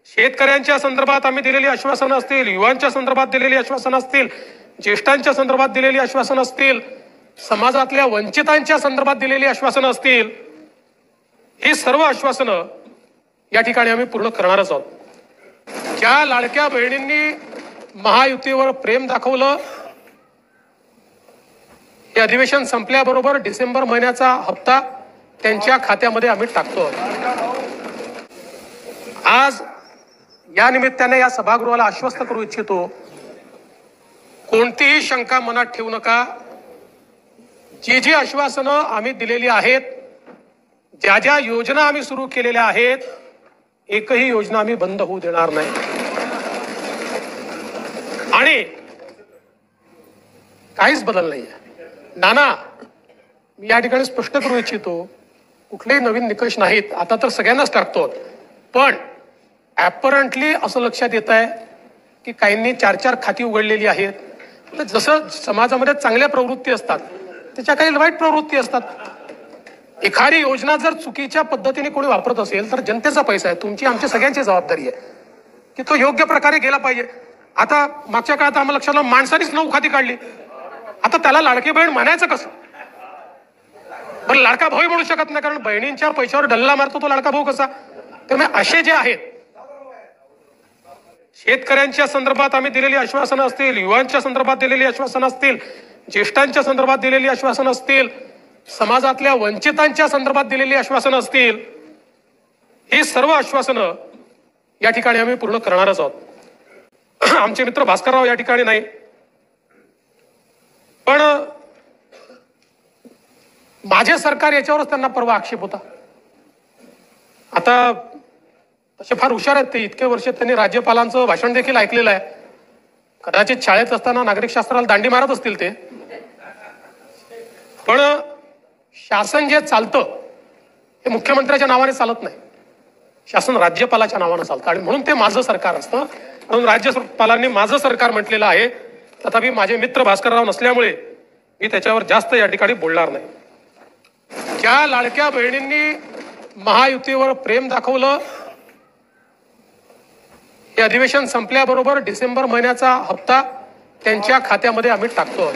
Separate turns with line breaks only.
शेतकऱ्यांच्या संदर्भात आम्ही दिलेली आश्वासनं असतील, युवांच्या संदर्भात दिलेली आश्वासनं असतील, ज्येष्ठांच्या संदर्भात दिलेली आश्वासनं असतील, समाजातल्या वंचितांच्या संदर्भात दिलेली आश्वासनं असतील, ही सर्व आश्वासनं या ठिकाणी आम्ही पूर्ण करणारच आहोत। ज्या लाडक्या बहिणींनी महायुतीवर प्रेम दाखवलं, हे अधिवेशन संपल्याबरोबर डिसेंबर महिन्याचा हप्ता त्यांच्या खात्यामध्ये आम्ही टाकतो। आज या निमित्ताने या सभागृहाला आश्वस्त करू इच्छितो, कोणतीही शंका मनात ठेवू नका। जी जी आश्वासनं आम्ही दिलेली आहेत, ज्या ज्या योजना आम्ही सुरू केलेल्या आहेत, एकही योजना आम्ही बंद होऊ देणार नाही। आणि काहीच बदल नाही। नाना, मी या ठिकाणी स्पष्ट करू इच्छितो, कुठलेही नवीन निकष नाहीत, आता तर सगळ्यांनाच टाकतो, पण ॲपरंटली असं लक्षात येत आहे की काहींनी 4-4 खाती उघडलेली आहेत। तर जसं समाजामध्ये चांगल्या प्रवृत्ती असतात, त्याच्या काही वाईट प्रवृत्ती असतात। एखादी योजना जर चुकीच्या पद्धतीने कोणी वापरत असेल तर जनतेचा पैसा आहे, तुमची आमची सगळ्यांची जबाबदारी आहे की तो योग्य प्रकारे गेला पाहिजे। आता मागच्या काळात आम्हाला लक्षात आलं, माणसानीच 9 खाती काढली, आता त्याला लाडकी बहीण म्हणायचं कसं? पण लाडका भाऊ म्हणू शकत नाही, कारण बहिणींच्या पैशावर डल्ला मारतो तो लाडका भाऊ कसा? त्यामुळे असे जे आहेत, शेतकऱ्यांच्या संदर्भात आम्ही दिलेली आश्वासनं असतील, युवांच्या संदर्भात दिलेली आश्वासनं असतील, ज्येष्ठांच्या संदर्भात दिलेली आश्वासनं असतील, समाजातल्या वंचितांच्या संदर्भात दिलेली आश्वासनं असतील, ही सर्व आश्वासनं या ठिकाणी आम्ही पूर्ण करणारच आहोत। आमचे मित्र भास्करराव या ठिकाणी नाही, पण माझे सरकार याच्यावरच त्यांना परवा आक्षेप होता। आता तसे फार हुशार आहेत ते, इतके वर्ष त्यांनी राज्यपालांचं भाषण देखील ऐकलेलं आहे। कदाचित शाळेत असताना नागरिक शास्त्राला दांडी मारत असतील ते, पण शासन जे चालतं हे मुख्यमंत्र्याच्या नावाने चालत नाही, शासन राज्यपालाच्या नावाने चालतं, आणि म्हणून ते माझं सरकार असतं। म्हणून राज्यपालांनी माझं सरकार म्हटलेलं आहे, तथापि माझे मित्र भास्करराव नसल्यामुळे मी त्याच्यावर जास्त या ठिकाणी बोलणार नाही। ज्या लाडक्या बहिणींनी महायुतीवर प्रेम दाखवलं, हे अधिवेशन संपल्याबरोबर डिसेंबर महिन्याचा हप्ता त्यांच्या खात्यामध्ये आम्ही टाकतो।